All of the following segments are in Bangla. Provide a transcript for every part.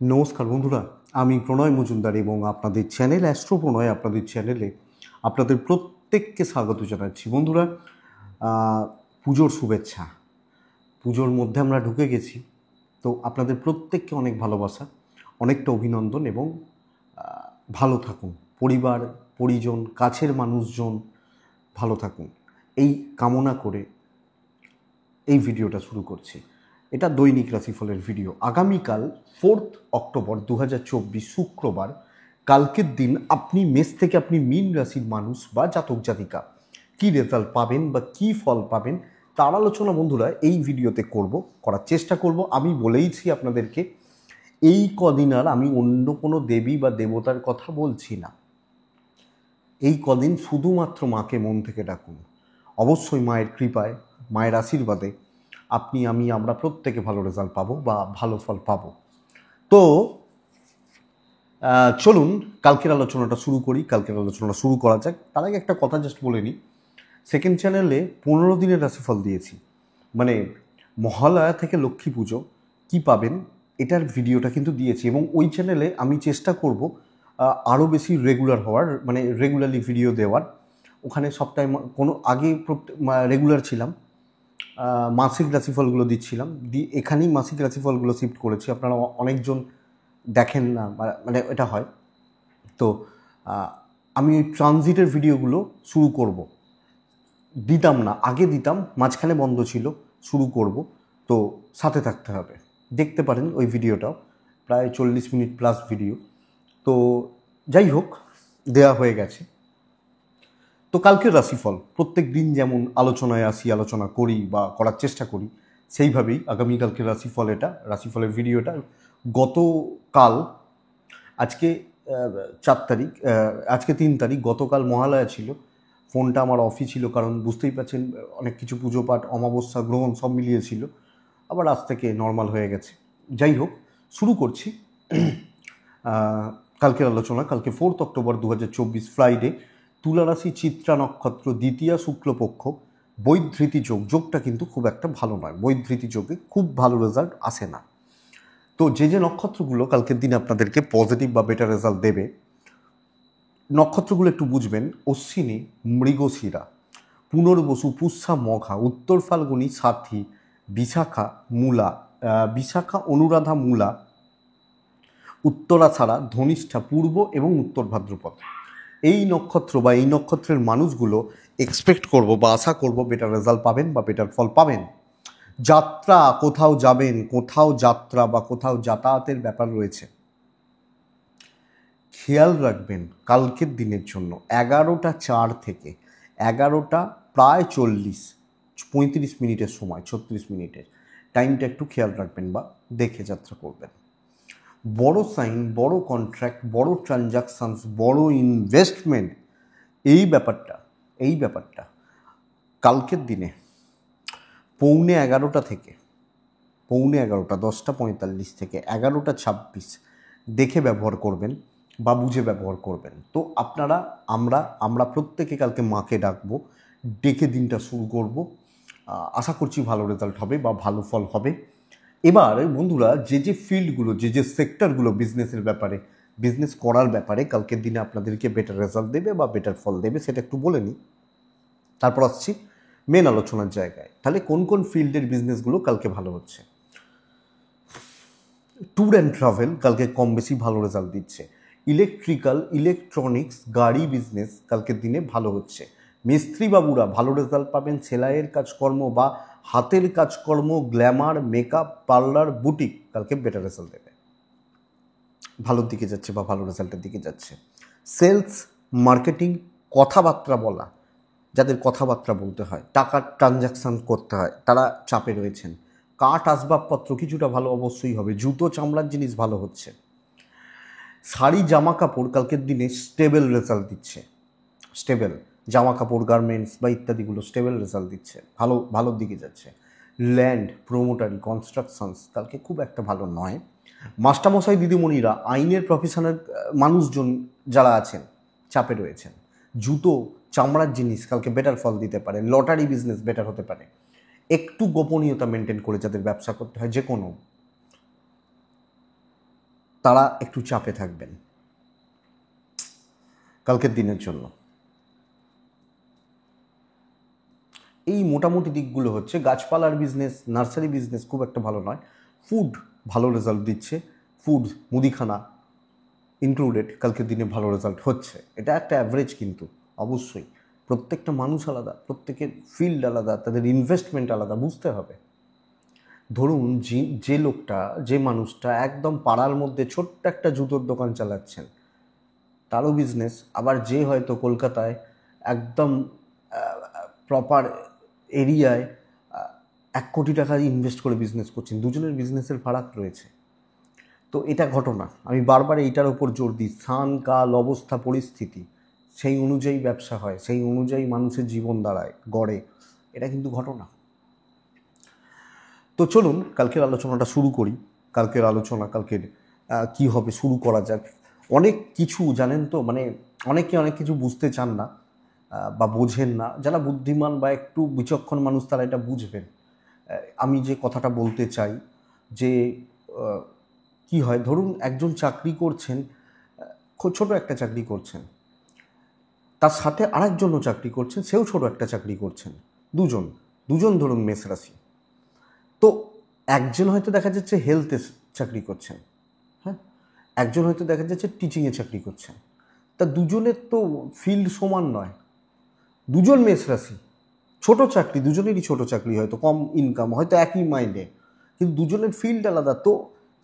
নমস্কার বন্ধুরা, আমি প্রণয় মজুমদার এবং আপনাদের চ্যানেল অ্যাস্ট্রো প্রণয়, আপনাদের চ্যানেলে আপনাদের প্রত্যেককে স্বাগত জানাচ্ছি। বন্ধুরা, পুজোর শুভেচ্ছা। পুজোর মধ্যে আমরা ঢুকে গেছি, তো আপনাদের প্রত্যেককে অনেক ভালোবাসা, অনেকটা অভিনন্দন এবং ভালো থাকুন। পরিবার, পরিজন, কাছের মানুষজন ভালো থাকুন, এই কামনা করে এই ভিডিওটা শুরু করছি। এটা দৈনিক রাশিফলের ভিডিও। আগামীকাল 4 অক্টোবর 2024 শুক্রবার, কালকের দিন আপনি মেষ থেকে আপনি মীন রাশির মানুষ বা জাতক জাতিকা কী রেজাল্ট পাবেন বা কী ফল পাবেন তার আলোচনা বন্ধুরা এই ভিডিওতে করার চেষ্টা করব। আমি বলেইছি আপনাদেরকে, এই কদিন আর আমি অন্য কোনো দেবী বা দেবতার কথা বলছি না। এই কদিন শুধুমাত্র মাকে মন থেকে ডাকুন। অবশ্যই মায়ের কৃপায়, মায়ের আশীর্বাদে আপনি, আমি, আমরা প্রত্যেকে ভালো রেজাল্ট পাবো বা ভালো ফল পাবো। তো চলুন কালকের আলোচনাটা শুরু করা যাক। তার আগে একটা কথা জাস্ট বলে নিই, সেকেন্ড চ্যানেলে 15 দিনের রাশিফল দিয়েছি, মানে মহালয়া থেকে লক্ষ্মী পুজো কী পাবেন এটার ভিডিওটা কিন্তু দিয়েছি, এবং ওই চ্যানেলে আমি চেষ্টা করব আরও বেশি রেগুলার হওয়ার, মানে রেগুলারলি ভিডিও দেওয়ার। ওখানে সপ্তাহে কোনো আগে রেগুলার ছিলাম, মাসিক রাশিফলগুলো দিচ্ছিলাম, এখানেই মাসিক রাশিফলগুলো শিফট করেছি। আপনারা অনেকজন দেখেন না, মানে এটা হয়। তো আমি ওই ট্রানজিটের ভিডিওগুলো শুরু করব, দিতাম না আগে, দিতাম, মাঝখানে বন্ধ ছিল, শুরু করব। তো সাথে থাকতে হবে, দেখতে পারেন ওই ভিডিওটাও, প্রায় 40 মিনিট প্লাস ভিডিও। তো যাই হোক, দেয়া হয়ে গেছে। তো কালকের রাশিফল প্রত্যেক দিন যেমন আলোচনায় আসি, আলোচনা করি বা করার চেষ্টা করি, সেইভাবেই আগামীকালকের রাশিফল, এটা রাশিফলের ভিডিওটা। গতকাল, আজকে 4 তারিখ, আজকে 3 তারিখ, গতকাল মহালয়া ছিল। ফোনটা আমার অফই ছিল, কারণ বুঝতেই পারছেন অনেক কিছু পুজো পাঠ, অমাবস্যা, গ্রহণ সব মিলিয়ে ছিল। আবার আজ থেকে নর্মাল হয়ে গেছে। যাই হোক, শুরু করছি কালকের আলোচনা। কালকে 4 অক্টোবর 2024 ফ্রাইডে, তুলা রাশি, চিত্রা নক্ষত্র, দ্বিতীয়া শুক্লপক্ষ, বৈধৃতি যোগ। যোগটা কিন্তু খুব একটা ভালো নয়, বৈধৃতি যোগে খুব ভালো রেজাল্ট আসে না। তো যে যে নক্ষত্রগুলো কালকের দিনে আপনাদেরকে পজিটিভ বা বেটার রেজাল্ট দেবে, নক্ষত্রগুলো একটু বুঝবেন: অশ্বিনী, মৃগশিরা, পুনর্বসু, পুষ্যা, মঘা, উত্তর ফাল্গুনী, সাথী, বিশাখা, মূলা, বিশাখা, অনুরাধা, মূলা, উত্তরাছাড়া, ধনিষ্ঠা, পূর্ব এবং উত্তর ভাদ্রপদ। এই নক্ষত্র বা এই নক্ষত্রের মানুষগুলো এক্সপেক্ট করব বা আশা করব বেটার রেজাল্ট পাবেন বা বেটার ফল পাবেন। যাত্রা, কোথাও যাবেন, কোথাও যাত্রা বা কোথাও যাতায়াতের ব্যাপার রয়েছে, খেয়াল রাখবেন কালকের দিনের জন্য 11টা 4 থেকে 11টা প্রায় 35 মিনিটের সময়, 36 মিনিটের টাইমটা একটু খেয়াল রাখবেন বা দেখে যাত্রা করবেন। বড় সাইন, বড় কন্ট্রাক্ট, বড় ট্রানজাকশানস, বড় ইনভেস্টমেন্ট, এই ব্যাপারটা কালকের দিনে পৌনে 11টা থেকে 10টা 45 থেকে 11টা 26 দেখে ব্যবহার করবেন বা বুঝে ব্যবহার করবেন। তো আপনারা, আমরা প্রত্যেকে কালকে মাকে ডাকবো, ডেকে দিনটা শুরু করব। আশা করছি ভালো রেজাল্ট হবে বা ভালো ফল হবে। এবার বন্ধুরা, যে যে ফিল্ডগুলো, যে যে সেক্টরগুলো বিজনেসের ব্যাপারে, বিজনেস করার ব্যাপারে কালকের দিনে আপনাদেরকে বেটার রেজাল্ট দেবে বা বেটার ফল দেবে, সেটা একটু বলে নিই, তারপর আসছি মেন আলোচনার জায়গায়। তাহলে কোন কোন ফিল্ডের বিজনেসগুলো কালকে ভালো হচ্ছে? ট্যুর অ্যান্ড ট্রাভেল কালকে কম বেশি ভালো রেজাল্ট দিচ্ছে। ইলেকট্রিক্যাল, ইলেকট্রনিক্স, গাড়ি বিজনেস কালকের দিনে ভালো হচ্ছে। মিস্ত্রি বাবুরা ভালো রেজাল্ট পাবেন। সেলাইয়ের কাজকর্ম বা হাতের কাজকর্ম, গ্ল্যামার, মেকআপ, পার্লার, বুটিক কালকে বেটার রেজাল্ট দেবে, ভালোর দিকে যাচ্ছে বা ভালো রেজাল্টের দিকে যাচ্ছে। সেলস, মার্কেটিং, কথাবার্তা বলা, যাদের কথাবার্তা বলতে হয়, টাকার ট্রানজ্যাকশান করতে হয়, তারা চাপে রয়েছেন। কাঠ আসবাবপত্র কিছুটা ভালো অবশ্যই হবে। জুতো, চামড়ার জিনিস ভালো হচ্ছে। শাড়ি, জামা কাপড় কালকের দিনে স্টেবল রেজাল্ট দিচ্ছে। স্টেবল জামা কাপড়, গার্মেন্টস বা ইত্যাদিগুলো স্টেবল রেজাল্ট দিচ্ছে, ভালোর দিকে যাচ্ছে। ল্যান্ড, প্রোমোটারি, কনস্ট্রাকশনস কালকে খুব একটা ভালো নয়। মাস্টারমশাই, দিদিমণিরা, আইনের প্রফেশনের মানুষজন যারা আছেন, চাপে রয়েছেন। জুতো, চামড়ার জিনিস কালকে বেটার ফল দিতে পারে। লটারি বিজনেস বেটার হতে পারে। একটু গোপনীয়তা মেনটেন করে যাদের ব্যবসা করতে হয়, যে কোনো তারা একটু চাপে থাকবেন কালকের দিনের জন্য। এই মোটামুটি দিকগুলো হচ্ছে। গাছপালার বিজনেস, নার্সারি বিজনেস খুব একটা ভালো নয়। ফুড ভালো রেজাল্ট দিচ্ছে, ফুড মুদিখানা ইনক্লুডেড কালকের দিনে ভালো রেজাল্ট হচ্ছে। এটা একটা অ্যাভারেজ, কিন্তু অবশ্যই প্রত্যেকটা মানুষ আলাদা, প্রত্যেকের ফিল্ড আলাদা, তাদের ইনভেস্টমেন্ট আলাদা, বুঝতে হবে। ধরুন যে লোকটা, যে মানুষটা একদম পাড়ার মধ্যে ছোট্ট একটা জুতোর দোকান চালাচ্ছেন, তারও বিজনেস, আবার যে হয়তো কলকাতায় একদম প্রপার এরিয়ায় 1 কোটি টাকা ইনভেস্ট করে বিজনেস করছেন, দুজনের বিজনেসের ফারাক রয়েছে। তো এটা ঘটনা, আমি বারবার এইটার ওপর জোর দিই। স্থান, কাল, অবস্থা, পরিস্থিতি, সেই অনুযায়ী ব্যবসা হয়, সেই অনুযায়ী মানুষের জীবন দাঁড়ায়, গড়ে। এটা কিন্তু ঘটনা। তো চলুন কালকের আলোচনাটা শুরু করি। কালকের কি হবে শুরু করা যাক। অনেক কিছু জানেন তো, মানে অনেকে অনেক কিছু বুঝতে চান না বা বোঝেন না। যারা বুদ্ধিমান বা একটু বিচক্ষণ মানুষ তারা এটা বুঝবেন। আমি যে কথাটা বলতে চাই যে কি হয়, ধরুন একজন চাকরি করছেন, খুব ছোট একটা চাকরি করছেন, তার সাথে আরেকজনও চাকরি করছেন, সেও ছোট একটা চাকরি করছেন। দুজন ধরুন মেষ রাশি। তো একজন হয়তো দেখা যাচ্ছে হেলথে চাকরি করছেন, হ্যাঁ, একজন হয়তো দেখা যাচ্ছে টিচিংয়ে চাকরি করছেন। তা দুজনের তো ফিল্ড সমান নয়। দুজন মেষ রাশি, ছোট চাকরি, দুজনেরই ছোট চাকরি, হয়তো কম ইনকাম, হয়তো একই মাইনে, কিন্তু দুজনের ফিল্ড আলাদা। তো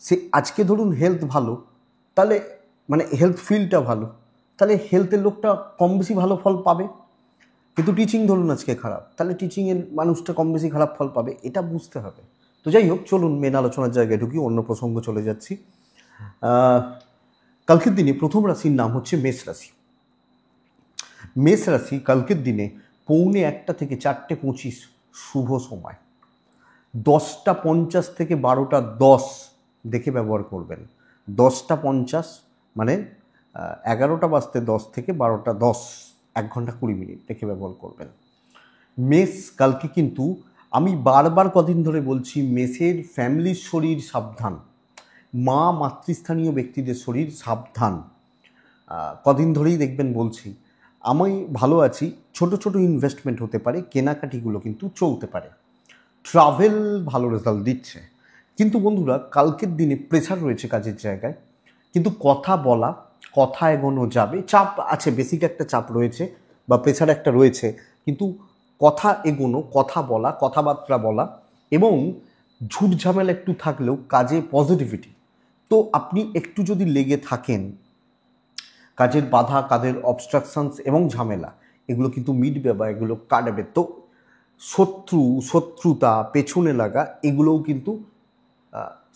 সে আজকে ধরুন হেলথ ভালো, তাহলে মানে হেলথ ফিল্ডটা ভালো, তাহলে হেলথের লোকটা কম বেশি ভালো ফল পাবে। কিন্তু টিচিং ধরুন আজকে খারাপ, তাহলে টিচিংয়ের মানুষটা কম বেশি খারাপ ফল পাবে, এটা বুঝতে হবে। তো যাই হোক, চলুন মেন আলোচনার জায়গায় ঢুকি, অন্য প্রসঙ্গ চলে যাচ্ছি। কালকের দিনে প্রথম রাশির নাম হচ্ছে মেষ রাশি। মেষ রাশি কালকের দিনে 1:45 থেকে 4:25 শুভ সময়। 10:50 থেকে 12:10 দেখে ব্যবহার করবেন। 10:50 মানে 11:10 থেকে 12:10, 1 ঘন্টা 20 মিনিট দেখে ব্যবহার করবেন। মেষ কালকে কিন্তু, আমি বারবার কদিন ধরে বলছি, মেষের ফ্যামিলির শরীর সাবধান, মাতৃস্থানীয় ব্যক্তিদের শরীর সাবধান। কদিন ধরেই দেখবেন বলছি। আমি ভালো আছি, ছোট ছোট ইনভেস্টমেন্ট হতে পারে, কেনাকাটিগুলো কিন্তু চলতে পারে, ট্রাভেল ভালো রেজাল্ট দিচ্ছে। কিন্তু বন্ধুরা কালকের দিনে প্রেশার রয়েছে কাজের জায়গায়, কিন্তু কথা এগোনো যাবে। চাপ আছে, বেসিক একটা চাপ রয়েছে বা প্রেশার একটা রয়েছে, কিন্তু কথা এগোনো, কথাবার্তা বলা এবং ঝুট ঝামেলা একটু থাকলেও কাজে পজিটিভিটি। তো আপনি একটু যদি লেগে থাকেন, কাজের বাধা, কাজের অবস্ট্রাকশনস এবং ঝামেলা এগুলো কিন্তু মিটবে বা এগুলো কাটবে। তো শত্রুতা, পেছনে লাগা, এগুলোও কিন্তু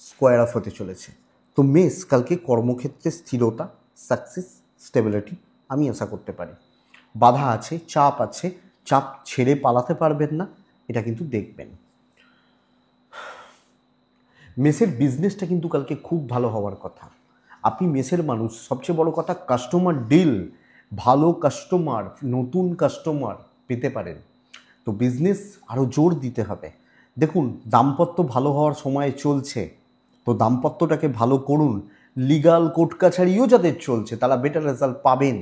স্কোয়ার অফ হতে চলেছে। তো মেষ কালকে কর্মক্ষেত্রে স্থিরতা, সাকসেস, স্টেবিলিটি আমি আশা করতে পারি। বাধা আছে, চাপ ছেড়ে পালাতে পারবেন না, এটা কিন্তু দেখবেন। মেষের বিজনেসটা কিন্তু কালকে খুব ভালো হওয়ার কথা। আপনি মেষের মানুষ, সবচেয়ে বড় কথা কাস্টমার ডিল, ভালো কাস্টমার, নতুন কাস্টমার পেতে পারেন। তো বিজনেস আরও জোর দিতে হবে। দেখুন দাম্পত্য ভালো হওয়ার সময় চলছে, তো দাম্পত্যটাকে ভালো করুন। লিগাল কোর্ট কাছারিও যাদের চলছে তারা বেটার রেজাল্ট পাবেন।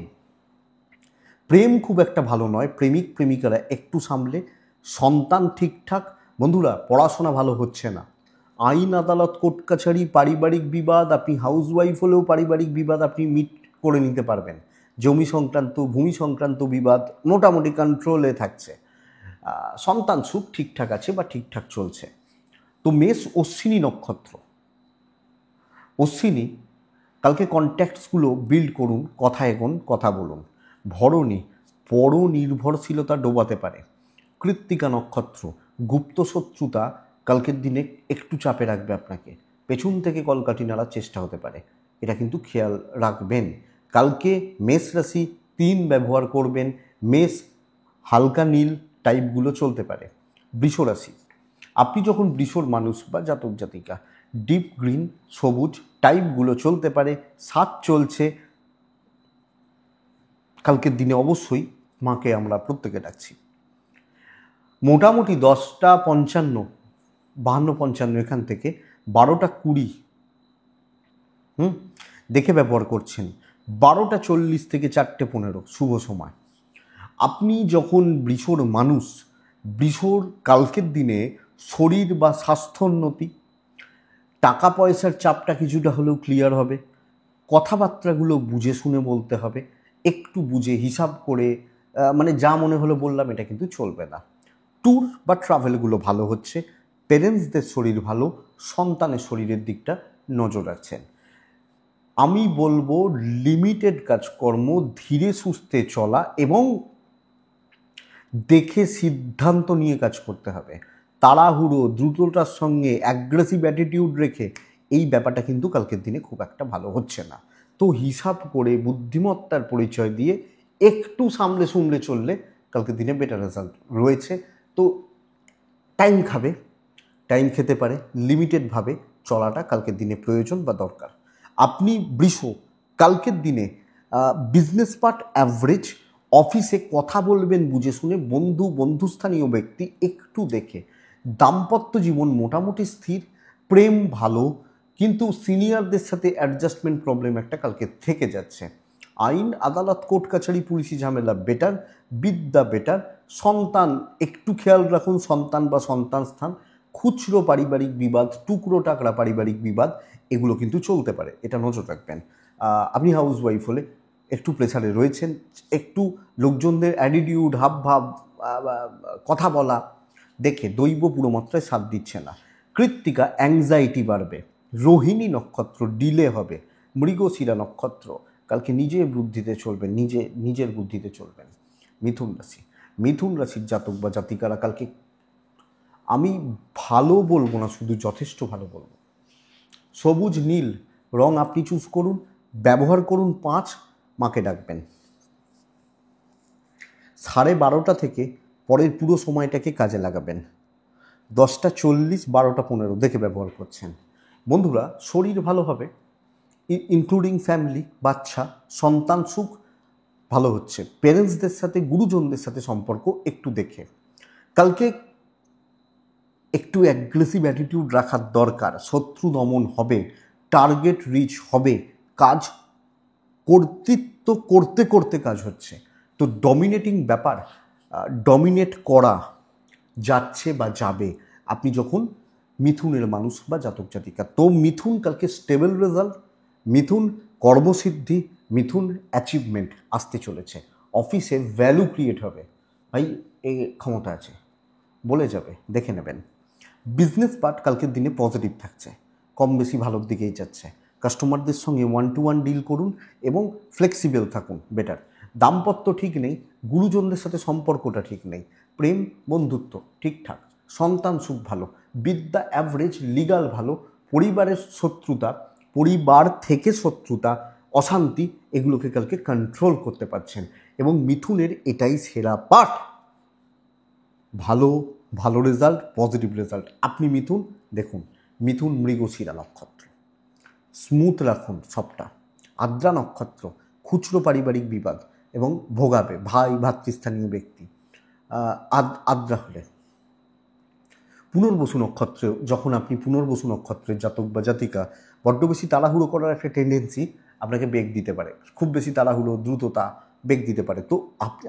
প্রেম খুব একটা ভালো নয়, প্রেমিকারা একটু সামলে। সন্তান ঠিকঠাক। বন্ধুরা পড়াশোনা ভালো হচ্ছে না, আইন আদালত কোর্ট কাছারি, পারিবারিক বিবাদ, আপনি হাউসওয়াইফ হলেও পারিবারিক বিবাদ আপনি মিট করে নিতে পারবেন। জমি সংক্রান্ত, ভূমি সংক্রান্ত বিবাদ মোটামুটি কন্ট্রোলে থাকছে। সন্তান সুখ ঠিকঠাক আছে বা ঠিকঠাক চলছে। তো মেষ অশ্বিনী নক্ষত্র, অশ্বিনী কালকে কন্ট্যাক্টসগুলো বিল্ড করুন, কথা এগোন, কথা বলুন। ভরণী পর নির্ভরশীলতা ডোবাতে পারে। কৃত্তিকা নক্ষত্র, গুপ্ত শত্রুতা কালকের দিনে একটু চাপে রাখবে আপনাকে, পেছন থেকে কলকাঠি নাড়ার চেষ্টা হতে পারে, এটা কিন্তু খেয়াল রাখবেন। কালকে মেষ রাশি 3 ব্যবহার করবেন। মেষ হালকা নীল টাইপগুলো চলতে পারে। বৃষ রাশি, আপনি যখন বৃষর মানুষ বা জাতক জাতিকা, ডিপ গ্রিন, সবুজ টাইপগুলো চলতে পারে। 7 চলছে কালকের দিনে, অবশ্যই মাকে আমরা প্রত্যেকে ডাকছি। মোটামুটি 10:55, 52-55 এখান থেকে 12:20, দেখে ব্যবহার করছেন। 12:40 থেকে 4:15 শুভ সময়। আপনি যখন বৃষর মানুষ, বৃষর কালকের দিনে শরীর বা স্বাস্থ্যোন্নতি, টাকা পয়সার চাপটা কিছুটা হলেও ক্লিয়ার হবে, কথাবার্তাগুলো বুঝে শুনে বলতে হবে, একটু বুঝে হিসাব করে, মানে যা মনে হলো বললাম এটা কিন্তু চলবে না। ট্যুর বা ট্রাভেলগুলো ভালো হচ্ছে, পেরেন্টসদের শরীর ভালো, সন্তানের শরীরের দিকটা নজর রাখছেন। আমি বলবো লিমিটেড কাজকর্ম, ধীরে সুস্থে চলা এবং দেখে সিদ্ধান্ত নিয়ে কাজ করতে হবে। তাড়াহুড়ো, দ্রুততার সঙ্গে অ্যাগ্রেসিভ অ্যাটিটিউড রেখে এই ব্যাপারটা কিন্তু কালকের দিনে খুব একটা ভালো হচ্ছে না। তো হিসাব করে বুদ্ধিমত্তার পরিচয় দিয়ে একটু সামলে সুমলে চললে কালকের দিনে বেটার রেজাল্ট রয়েছে। তো টাইম খাবে, টাইম খেতে পারে, লিমিটেডভাবে চলাটা কালকের দিনে প্রয়োজন বা দরকার। আপনি বৃষ, কালকের দিনে বিজনেস পার্ট অ্যাভারেজ, অফিসে কথা বলবেন বুঝে শুনে, বন্ধুস্থানীয় ব্যক্তি একটু দেখে। দাম্পত্য জীবন মোটামুটি স্থির, প্রেম ভালো, কিন্তু সিনিয়রদের সাথে অ্যাডজাস্টমেন্ট প্রবলেম একটা কালকে থেকে যাচ্ছে। আইন আদালত কোর্ট কাছারি পুলিশি ঝামেলা বেটার, বিদ্যা বেটার, সন্তান একটু খেয়াল রাখুন, সন্তান বা সন্তান স্থান, খুচরো পারিবারিক বিবাদ, টুকরো টাকরা পারিবারিক বিবাদ এগুলো কিন্তু চলতে পারে, এটা নজর রাখবেন। আপনি হাউস ওয়াইফ হলে একটু প্রেসারে রয়েছেন, একটু লোকজনদের অ্যাটিটিউড, হাবভাব, কথা বলা দেখে দৈব পুরো মাত্রায় সাথ দিচ্ছে না। কৃত্তিকা অ্যাংজাইটি বাড়বে, রোহিণী নক্ষত্র ডিলে হবে, মৃগশিরা নক্ষত্র কালকে নিজের বুদ্ধিতে চলবেন, নিজের বুদ্ধিতে চলবেন। মিথুন রাশির জাতক বা জাতিকারা কালকে আমি ভালো বলবো না, শুধু যথেষ্ট ভালো বলবো। সবুজ নীল রং আপনি চুজ করুন, ব্যবহার করুন 5, মাকে ডাকবেন। 12:30 থেকে পরের পুরো সময়টাকে কাজে লাগাবেন। 10:40, 12:15 দেখে ব্যবহার করছেন। বন্ধুরা, শরীর ভালো হবে, ইনক্লুডিং ফ্যামিলি, বাচ্চা, সন্তান সুখ ভালো হচ্ছে। পেরেন্টসদের সাথে, গুরুজনদের সাথে সম্পর্ক একটু দেখে। কালকে একটু অ্যাগ্রেসিভ অ্যাটিটিউড রাখার দরকার, শত্রু দমন হবে, টার্গেট রিচ হবে, কাজ কর্তৃত্ব করতে করতে কাজ হচ্ছে। তো ডমিনেটিং ব্যাপার, ডমিনেট করা যাচ্ছে বা যাবে আপনি যখন মিথুনের মানুষ বা জাতক জাতিকা। তো মিথুন কালকে স্টেবল রেজাল্ট, মিথুন কর্মসিদ্ধি, মিথুন অ্যাচিভমেন্ট আসতে চলেছে। অফিসে ভ্যালু ক্রিয়েট হবে, ভাই এই ক্ষমতা আছে, বলে যাবে, দেখে নেবেন। বিজনেস পার্ট কালকের দিনে পজিটিভ থাকছে, কম বেশি ভালোর দিকেই যাচ্ছে। কাস্টমারদের সঙ্গে 1-to-1 ডিল করুন এবং ফ্লেক্সিবল থাকুন, বেটার। দাম্পত্য ঠিক নেই, গুরুজনদের সাথে সম্পর্কটা ঠিক নেই, প্রেম বন্ধুত্ব ঠিকঠাক, সন্তান সুখ ভালো, বিদ্যা অ্যাভারেজ, লিগাল ভালো, পরিবারের শত্রুতা, পরিবার থেকে শত্রুতা, অশান্তি এগুলোকে কালকে কন্ট্রোল করতে পারছেন। এবং মিথুনের এটাই সেরা পার্ট, ভালো রেজাল্ট, পজিটিভ রেজাল্ট। আপনি মিথুন দেখুন, মিথুন মৃগশিরা নক্ষত্র, স্মুথ রাখুন সবটা। আদ্রা নক্ষত্র খুচরো পারিবারিক বিবাদ এবং ভোগাবে, ভাই ভাতৃস্থানীয় ব্যক্তি। আদ্রা হলে পুনর্বসু নক্ষত্র, যখন আপনি পুনর্বসু নক্ষত্রের জাতক বা জাতিকা, বড্ড বেশি তাড়াহুড়ো করার একটা টেন্ডেন্সি আপনাকে বেগ দিতে পারে, খুব বেশি তাড়াহুড়ো দ্রুততা বেগ দিতে পারে। তো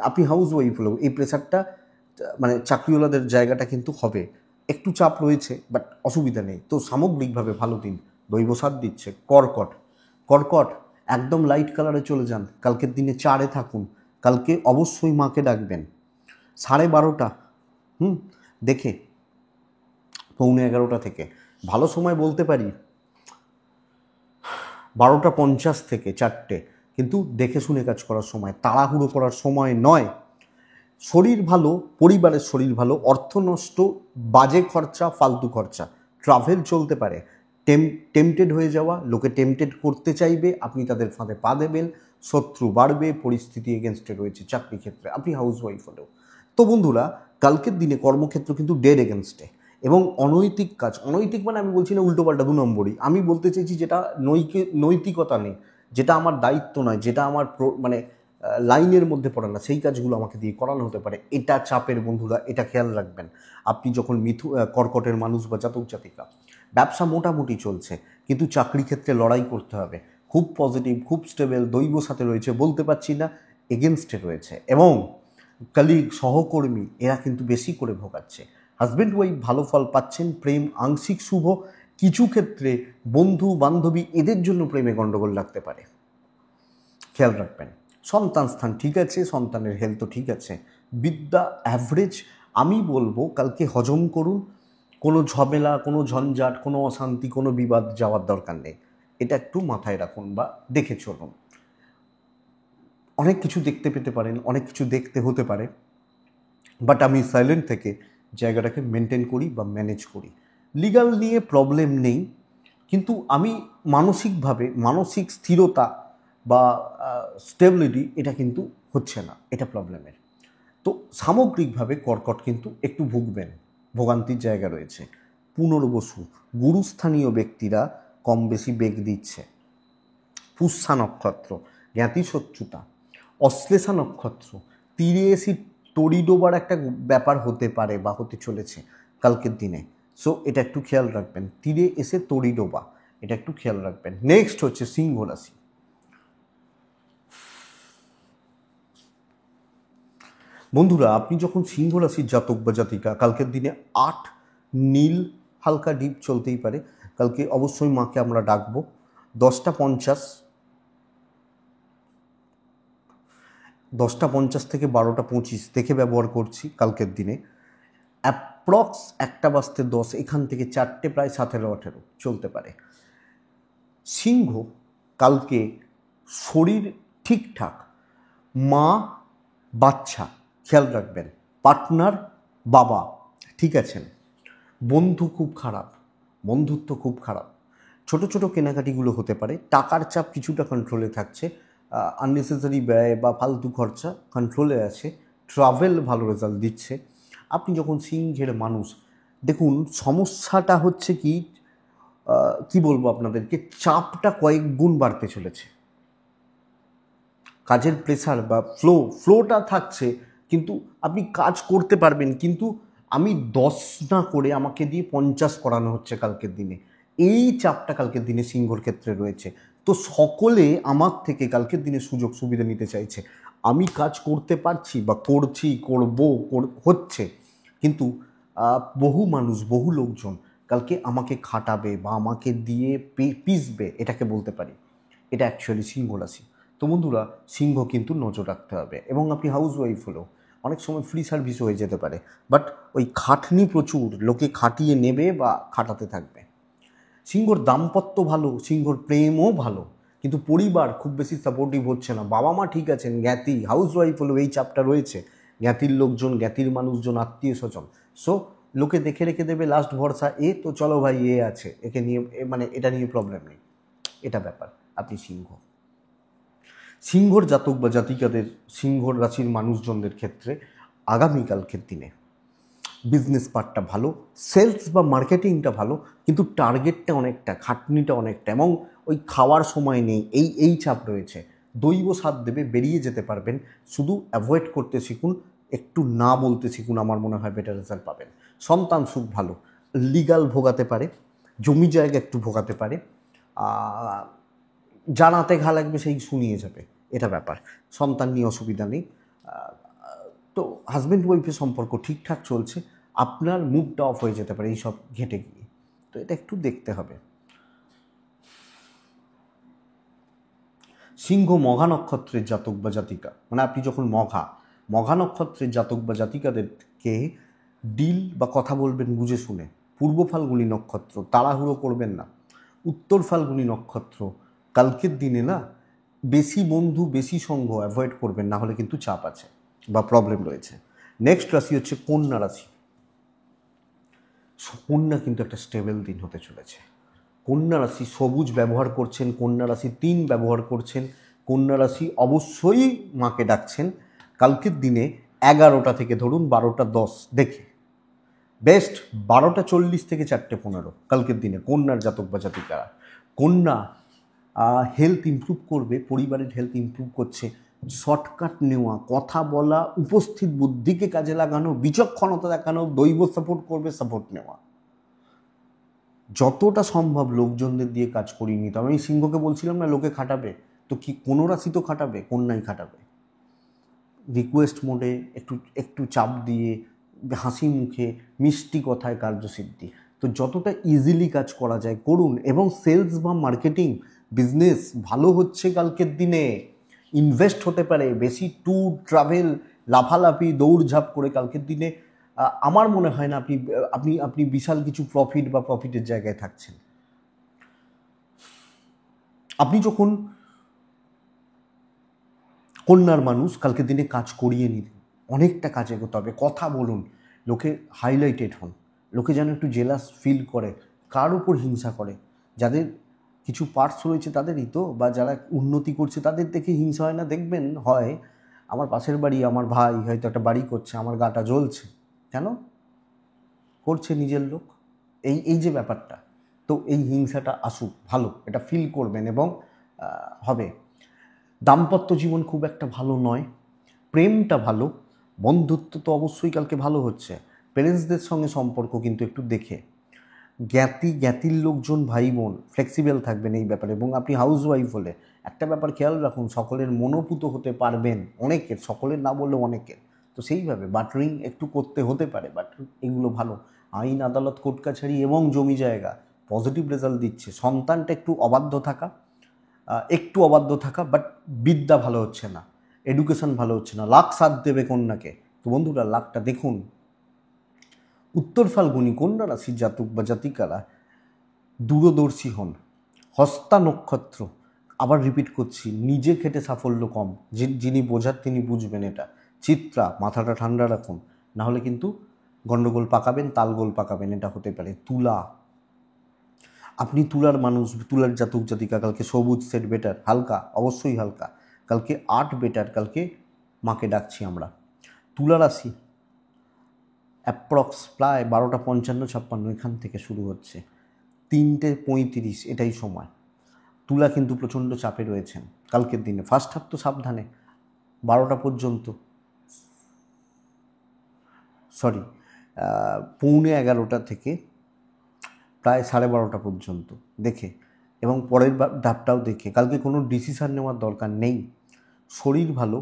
আপনি হাউস ওয়াইফ হলেও এই প্রেশারটা, মানে চাকরিওয়ালাদের জায়গাটা কিন্তু হবে, একটু চাপ রয়েছে, বাট অসুবিধা নেই। তো সামগ্রিকভাবে ভালো দিন, দৈব সাথ দিচ্ছে। কর্কট একদম লাইট কালারে চলে যান, কালকের দিনে 4-এ থাকুন, কালকে অবশ্যই মাকে ডাকবেন। 12:30 দেখে, 11:15 থেকে ভালো সময় বলতে পারি 12:50 থেকে 4টে, কিন্তু দেখে শুনে কাজ করার সময়, তাড়াহুড়ো করার সময় নয়। শরীর ভালো, পরিবারের শরীর ভালো, অর্থ নষ্ট, বাজে খরচা, ফালতু খরচা, ট্রাভেল চলতে পারে, টেম্পটেড হয়ে যাওয়া, লোকে টেম্পটেড করতে চাইবে, আপনি তাদের ফাঁদে পা দেবেন, শত্রু বাড়বে, পরিস্থিতি এগেনস্টে রয়েছে চাকরি ক্ষেত্রে, আপনি হাউস ওয়াইফ হলেও। তো বন্ধুরা, কালকের দিনে কর্মক্ষেত্র কিন্তু ডেড এগেনস্টে। এবং অনৈতিক কাজ, অনৈতিক মানে আমি বলছি না উল্টোপাল্টা 2 নম্বরই, আমি বলতে চাইছি যেটা নৈতিকতা নেই, যেটা আমার দায়িত্ব নয়, যেটা আমার মানে লাইনের মধ্যে পড়ে না, সেই কাজগুলো আমাকে দিয়ে করানো হতে পারে, এটা চাপের। বন্ধুরা, এটা খেয়াল রাখবেন। আপনি যখন কর্কটের মানুষ বা জাতক জাতিকা, ব্যবসা মোটামুটি চলছে, কিন্তু চাকরি ক্ষেত্রে লড়াই করতে হবে, খুব পজিটিভ, খুব স্টেবল, দৈব সাথে রয়েছে বলতে পারছি না, এগেনস্টে রয়েছে। এবং কলিগ, সহকর্মী এরা কিন্তু বেশি করে ভোগাচ্ছে। হাজব্যান্ড ওয়াইফ ভালো ফল পাচ্ছেন, প্রেম আংশিক শুভ, কিছু ক্ষেত্রে বন্ধু বান্ধবী এদের জন্য প্রেমে গণ্ডগোল লাগতে পারে, খেয়াল রাখবেন। সন্তান স্থান ঠিক আছে, সন্তানের হেলথও ঠিক আছে, বিদ্যা অ্যাভারেজ। আমি বলবো কালকে হজম করুন, কোনো ঝামেলা, কোনো ঝঞ্ঝাট, কোনো অশান্তি, কোনো বিবাদ যাওয়ার দরকার নেই, এটা একটু মাথায় রাখুন বা দেখে চলুন। অনেক কিছু দেখতে পেতে পারেন, অনেক কিছু দেখতে হতে পারে, বাট আমি সাইলেন্ট থেকে জায়গাটাকে মেনটেন করি বা ম্যানেজ করি। লিগাল নিয়ে প্রবলেম নেই, কিন্তু আমি মানসিকভাবে, মানসিক স্থিরতা বা স্টেবিলিটি এটা কিন্তু হচ্ছে না, এটা প্রবলেমের। তো সামগ্রিকভাবে কর্কট কিন্তু একটু ভুগবেন, ভোগান্তির জায়গা রয়েছে। পুনর্বসু, গুরুস্থানীয় ব্যক্তিরা কম বেশি বেগ দিচ্ছে। পুষ্যা নক্ষত্র, জ্ঞাতি শত্রুতা। অশ্লেষা নক্ষত্র, তীরে এসে তড়ি ডোবার একটা ব্যাপার হতে পারে বা হতে চলেছে কালকের দিনে। সো এটা একটু খেয়াল রাখবেন, তীরে এসে তড়ি ডোবা, এটা একটু খেয়াল রাখবেন। নেক্সট হচ্ছে সিংহ রাশি। বন্ধুরা, আপনি যখন সিংহ রাশির জাতক বা জাতিকা, কালকের দিনে 8 নীল, হালকা ডিপ চলতেই পারে, কালকে অবশ্যই মাকে আমরা ডাকবো। 10টা 50 থেকে 12টা 25 দেখে ব্যবহার করছি কালকের দিনে। অ্যাপ্রক্স 1টা 10 এখান থেকে 4টে প্রায় 17-18 চলতে পারে। সিংহ কালকে শরীর ঠিকঠাক, মা বাচ্চা খেয়াল রাখবেন, পার্টনার বাবা ঠিক আছেন, বন্ধু খুব খারাপ, বন্ধুত্ব খুব খারাপ, ছোট ছোট কেনাকাটিগুলো হতে পারে, টাকার চাপ কিছুটা কন্ট্রোলে থাকছে, আননেসেসারি ব্যয় বা ফালতু খরচা কন্ট্রোলে আছে, ট্রাভেল ভালো রেজাল্ট দিচ্ছে। আপনি যখন সিংহের মানুষ, দেখুন সমস্যাটা হচ্ছে কি বলবো আপনাদেরকে, চাপটা কয়েক গুণ বাড়তে চলেছে, কাজের প্রেসার বা ফ্লোটা থাকছে, কিন্তু আপনি কাজ করতে পারবেন, কিন্তু আমি 10 না করে আমাকে দিয়ে 50 করানো হচ্ছে কালকের দিনে। এই চাপটা কালকের দিনে সিংহর ক্ষেত্রে রয়েছে। তো সকলে আমার থেকে কালকের দিনে সুযোগ সুবিধা নিতে চাইছে। আমি কাজ করতে পারছি বা করছি, হচ্ছে, কিন্তু বহু মানুষ, বহু লোকজন কালকে আমাকে খাটাবে বা আমাকে দিয়ে পিসবে, এটাকে বলতে পারি। এটা অ্যাকচুয়ালি সিংহ রাশি। তো বন্ধুরা, সিংহ কিন্তু নজর রাখতে হবে। এবং আপনি হাউস ওয়াইফ হলেও অনেক সময় ফ্রি সার্ভিস হয়ে যেতে পারে, বাট ওই খাটনি প্রচুর, লোকে খাটিয়ে নেবে বা খাটাতে থাকবে। সিংহর দাম্পত্য ভালো, সিংহর প্রেমও ভালো, কিন্তু পরিবার খুব বেশি সাপোর্টিভ হচ্ছে না। বাবা মা ঠিক আছেন, জ্ঞাতি হাউস ওয়াইফ হলেও এই চাপটা রয়েছে, জ্ঞাতির লোকজন, জ্ঞাতির মানুষজন, আত্মীয় স্বজন। সো লোকে দেখে রেখে দেবে, লাস্ট ভরসা তো চলো ভাই আছে, একে নিয়ে মানে এটা নিয়ে প্রবলেম নেই, এটা ব্যাপার। আপনি সিংহর জাতক বা জাতিকাদের, সিংহর রাশির মানুষজনদের ক্ষেত্রে আগামীকালকের দিনে বিজনেস পার্টটা ভালো, সেলস বা মার্কেটিংটা ভালো, কিন্তু টার্গেটটা অনেকটা, খাটনিটা অনেকটা, এবং ওই খাওয়ার সময় নেই, এই চাপ রয়েছে। দৈব সাথ দেবে, বেরিয়ে যেতে পারবেন, শুধু অ্যাভয়েড করতে শিখুন, একটু না বলতে শিখুন, আমার মনে হয় বেটার রেজাল্ট পাবেন। সন্তান সুখ ভালো, লিগাল ভোগাতে পারে, জমি জায়গা একটু ভোগাতে পারে, জানাতে ঘা লাগবে সেই শুনিয়ে যাবে, এটা ব্যাপার। সন্তান নিয়ে অসুবিধা নেই। তো হাজব্যান্ড ওয়াইফের সম্পর্ক ঠিকঠাক চলছে, আপনার মুডটা অফ হয়ে যেতে পারে এইসব ঘেটে গিয়ে, তো এটা একটু দেখতে হবে। সিংহ মঘা নক্ষত্রের জাতক বা জাতিকা, মানে আপনি যখন মঘা নক্ষত্রের জাতক বা জাতিকাদেরকে ডিল বা কথা বলবেন বুঝে শুনে। পূর্ব ফাল্গুনী নক্ষত্র, তাড়াহুড়ো করবেন না। উত্তর ফাল্গুনী নক্ষত্র, কালকের দিনে না বেশি বন্ধু, বেশি সঙ্গ অ্যাভয়েড করবেন, না হলে কিন্তু চাপ আছে বা প্রবলেম রয়েছে। নেক্সট রাশি হচ্ছে কন্যা রাশি। কন্যা কিন্তু একটা স্টেবল দিন হতে চলেছে। কন্যা রাশি সবুজ ব্যবহার করছেন, কন্যা রাশি 3 ব্যবহার করছেন, কন্যা রাশি অবশ্যই মাকে ডাকছেন কালকের দিনে 11টা থেকে ধরুন 12টা 10 দেখে, বেস্ট 12টা 40 থেকে 4টে 15 কালকের দিনে কন্যার জাতক বা জাতিকারা। কন্যা হেলথ ইমপ্রুভ করবে, পরিবারের হেলথ ইমপ্রুভ করছে, শর্টকাট নেওয়া, কথা বলা, উপস্থিত বুদ্ধিকে কাজে লাগানো, বিচক্ষণতা দেখানো, দৈব সাপোর্ট করবে, সাপোর্ট নেওয়া। যতটা সম্ভব লোকজনদের দিয়ে কাজ করিয়ে নিতে হবে। আমি সিংহকে বলছিলাম না লোকে খাটাবে, তো কি কোনো রাশি তো খাটাবে, কন্যাই খাটাবে। রিকোয়েস্ট মোডে একটু একটু চাপ দিয়ে হাসি মুখে মিষ্টি কথায় কার্যসিদ্ধি। তো যতটা ইজিলি কাজ করা যায় করুন, এবং সেলস বা মার্কেটিং বিজনেস ভালো হচ্ছে কালকের দিনে। ইনভেস্ট হতে পারে, বেশি ট্যুর ট্রাভেল লাফালাফি দৌড়ঝাঁপ করে কালকের দিনে আমার মনে হয় না আপনি আপনি আপনি বিশাল কিছু প্রফিট বা প্রফিটের জায়গায় থাকছেন। আপনি যখন কন্যার মানুষ, কালকের দিনে কাজ করিয়ে নিন, অনেকটা কাজ এগোতে হবে, কথা বলুন, লোকে হাইলাইটেড হন, লোকে যেন একটু জেলাস ফিল করে, কার উপর হিংসা করে। যাদের কিছু পার্টস রয়েছে তাদেরই তো, বা যারা উন্নতি করছে তাদের দেখে হিংসা হয় না। দেখবেন হয় আমার পাশের বাড়ি আমার ভাই হয়তো একটা বাড়ি করছে, আমার গাটা জ্বলছে, কেন করছে? নিজের লোক। এই যে ব্যাপারটা, তো এই হিংসাটা আসুক, ভালো এটা ফিল করবেন এবং হবে। দাম্পত্য জীবন খুব একটা ভালো নয়, প্রেমটা ভালো, বন্ধুত্ব তো অবশ্যই কালকে ভালো হচ্ছে। প্যারেন্টসদের সঙ্গে সম্পর্ক কিন্তু একটু দেখে, জ্ঞাতির লোকজন ভাই বোন ফ্লেক্সিবল থাকবেন এই ব্যাপারে। এবং আপনি হাউস ওয়াইফ হলে একটা ব্যাপার খেয়াল রাখুন, সকলের মনোপুত হতে পারবেন, অনেকের, সকলের না বললেও অনেকের। তো সেইভাবে বাটারিং একটু করতে হতে পারে, বাট এগুলো ভালো। আইন আদালত কোর্ট কাছারি এবং জমি জায়গা পজিটিভ রেজাল্ট দিচ্ছে। সন্তানটা একটু অবাধ্য থাকা, বাট বিদ্যা ভালো হচ্ছে না, এডুকেশন ভালো হচ্ছে না। লাক সাথ দেবে কন্যাকে। তো বন্ধুরা লাকটা দেখুন। উত্তর ফাল্গুনী কন্যা রাশির জাতক বা জাতিকারা দূরদর্শী হন। হস্তা নক্ষত্র, আবার রিপিট করছি, নিজে খেটে সাফল্য কম, যিনি বোঝার তিনি বুঝবেন এটা। চিত্রা, মাথাটা ঠান্ডা রাখুন, নাহলে কিন্তু গণ্ডগোল পাকাবেন, তালগোল পাকাবেন, এটা হতে পারে। তুলা, আপনি তুলার মানুষ, তুলার জাতক জাতিকা, কালকে সবুজ সেট বেটার, হালকা, অবশ্যই হালকা। কালকে 8 বেটার, কালকে মাকে ডাকছি আমরা। তুলা রাশি অ্যাপ্রক্স প্রায় 12:55-56 এখান থেকে শুরু হচ্ছে, 3:35 এটাই সময়। তুলা কিন্তু প্রচণ্ড চাপে রয়েছেন কালকের দিনে। ফার্স্ট হাফ তো সাবধানে, 12টা পর্যন্ত, সরি 11:15 থেকে প্রায় 12:30 পর্যন্ত দেখে, এবং পরের ধাপটাও দেখে। কালকে কোনো ডিসিশান নেওয়ার দরকার নেই। শরীর ভালো,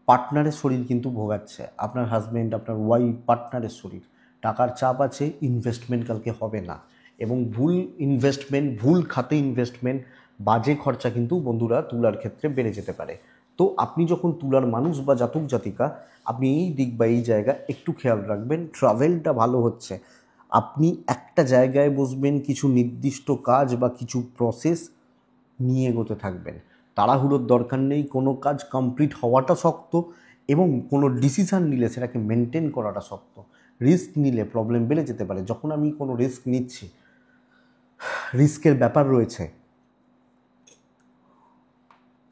পার্টনারের শরীর কিন্তু ভোগাচ্ছে, আপনার হাজব্যান্ড, আপনার ওয়াইফ, পার্টনারের শরীর। টাকার চাপ আছে, ইনভেস্টমেন্ট কালকে হবে না, এবং ভুল ইনভেস্টমেন্ট, ভুল খাতে ইনভেস্টমেন্ট, বাজে খরচা কিন্তু বন্ধুরা তুলার ক্ষেত্রে বেড়ে যেতে পারে। তো আপনি যখন তুলার মানুষ বা জাতক জাতিকা, আপনি এই দিক বা এই জায়গা একটু খেয়াল রাখবেন। ট্রাভেলটা ভালো হচ্ছে, আপনি একটা জায়গায় বসবেন, কিছু নির্দিষ্ট কাজ বা কিছু প্রসেস নিয়ে এগোতে থাকবেন। তাড়াহুড়োর দরকার নেই, কোনো কাজ কমপ্লিট হওয়াটা শক্ত, এবং কোনো ডিসিশান নিলে সেটাকে মেনটেন করাটা শক্ত। রিস্ক নিলে প্রবলেম বেড়ে যেতে পারে। যখন আমি কোনো রিস্ক নিচ্ছি, রিস্কের ব্যাপার রয়েছে,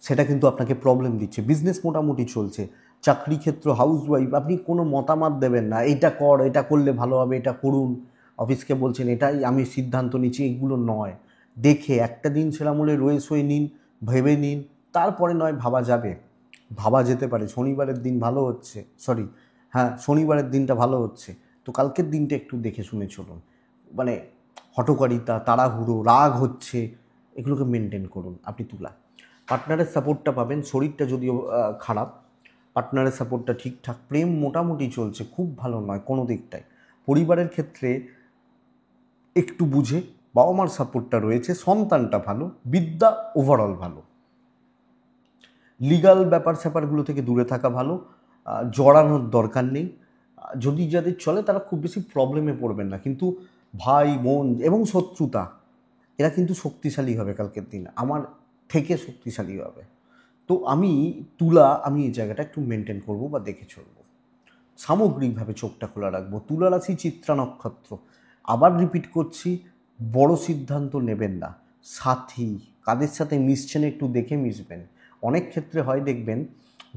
সেটা কিন্তু আপনাকে প্রবলেম দিচ্ছে। বিজনেস মোটামুটি চলছে, চাকরি ক্ষেত্র, হাউস ওয়াইফ, আপনি কোনো মতামত দেবেন না, এটা কর, এটা করলে ভালো হবে, এটা করুন। অফিসকে বলছেন এটাই আমি সিদ্ধান্ত নিচ্ছি, এগুলো নয়। দেখে একটা দিন সেরামূলে রয়ে সয়ে নিন, ভেবে নিন, তারপরে নয় ভাবা যাবে, ভাবা যেতে পারে। শনিবারের দিন ভালো হচ্ছে, শনিবারের দিনটা ভালো হচ্ছে। তো কালকের দিনটা একটু দেখে শুনে চলুন। মানে হঠকারিতা, তাড়াহুড়ো, রাগ হচ্ছে, এগুলোকে মেনটেন করুন। আপনি তুলা পার্টনারের সাপোর্টটা পাবেন, শরীরটা যদিও খারাপ, পার্টনারের সাপোর্টটা ঠিকঠাক। প্রেম মোটামুটি চলছে, খুব ভালো নয় কোনো দিকটাই। পরিবারের ক্ষেত্রে একটু বুঝে, বাবা মার সাপোর্টটা রয়েছে, সন্তানটা ভালো, বিদ্যা ওভারঅল ভালো। লিগাল ব্যাপার স্যাপারগুলো থেকে দূরে থাকা ভালো, জড়ানোর দরকার নেই। যদি যাদের চলে তারা খুব বেশি প্রবলেমে পড়বেন না, কিন্তু ভাই বোন এবং শত্রুতা, এরা কিন্তু শক্তিশালী হবে কালকের দিন, আমার থেকে শক্তিশালী হবে। তো আমি এই জায়গাটা একটু মেনটেন করব বা দেখে চলবো। সামগ্রিকভাবে চোখটা খোলা রাখবো। তুলা রাশি চিত্রা নক্ষত্র, আবার রিপিট করছি, বড় সিদ্ধান্ত নেবেন না। সাথী, কাদের সাথে মিশছেন একটু দেখে মিশবেন। অনেক ক্ষেত্রে হয় দেখবেন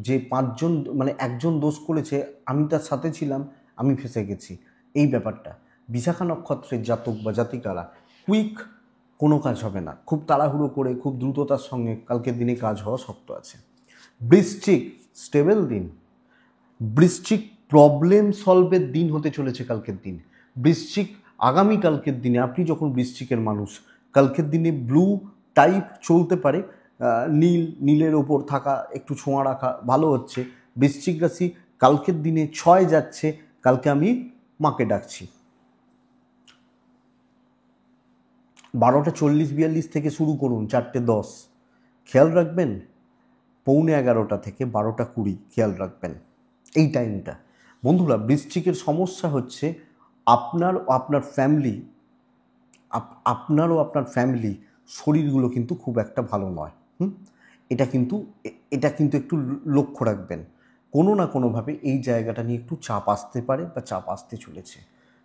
যে 5 জন, মানে একজন দোষ করেছে, আমি তার সাথে ছিলাম, আমি ফেঁসে গেছি, এই ব্যাপারটা। বিশাখা নক্ষত্রের জাতক বা জাতিকারা কুইক কোনো কাজ হবে না, খুব তাড়াহুড়ো করে, খুব দ্রুততার সঙ্গে কালকের দিনে কাজ হওয়া শক্ত আছে। বৃশ্চিক স্টেবল দিন, বৃশ্চিক প্রবলেম সলভের দিন হতে চলেছে কালকের দিন। বৃশ্চিক আগামীকালকের দিনে আপনি যখন বৃশ্চিকের মানুষ, কালকের দিনে ব্লু টাইপ চলতে পারে, নীলের ওপর থাকা, একটু ছোঁয়া রাখা ভালো হচ্ছে। বৃশ্চিক রাশি কালকের দিনে 6 যাচ্ছে, কালকে আমি মাকে ডাকছি। 12:40-42 থেকে শুরু করুন, 4:10 খেয়াল রাখবেন, 11:45 থেকে 12:20 খেয়াল রাখবেন এই টাইমটা। বন্ধুরা, বৃশ্চিকের সমস্যা হচ্ছে আপনার ফ্যামিলি, আপনার ফ্যামিলি শরীরগুলো কিন্তু খুব একটা ভালো নয়। এটা কিন্তু একটু লক্ষ্য রাখবেন। কোনো না কোনোভাবে এই জায়গাটা নিয়ে একটু চাপ আসতে পারে বা চাপ আসতে চলেছে।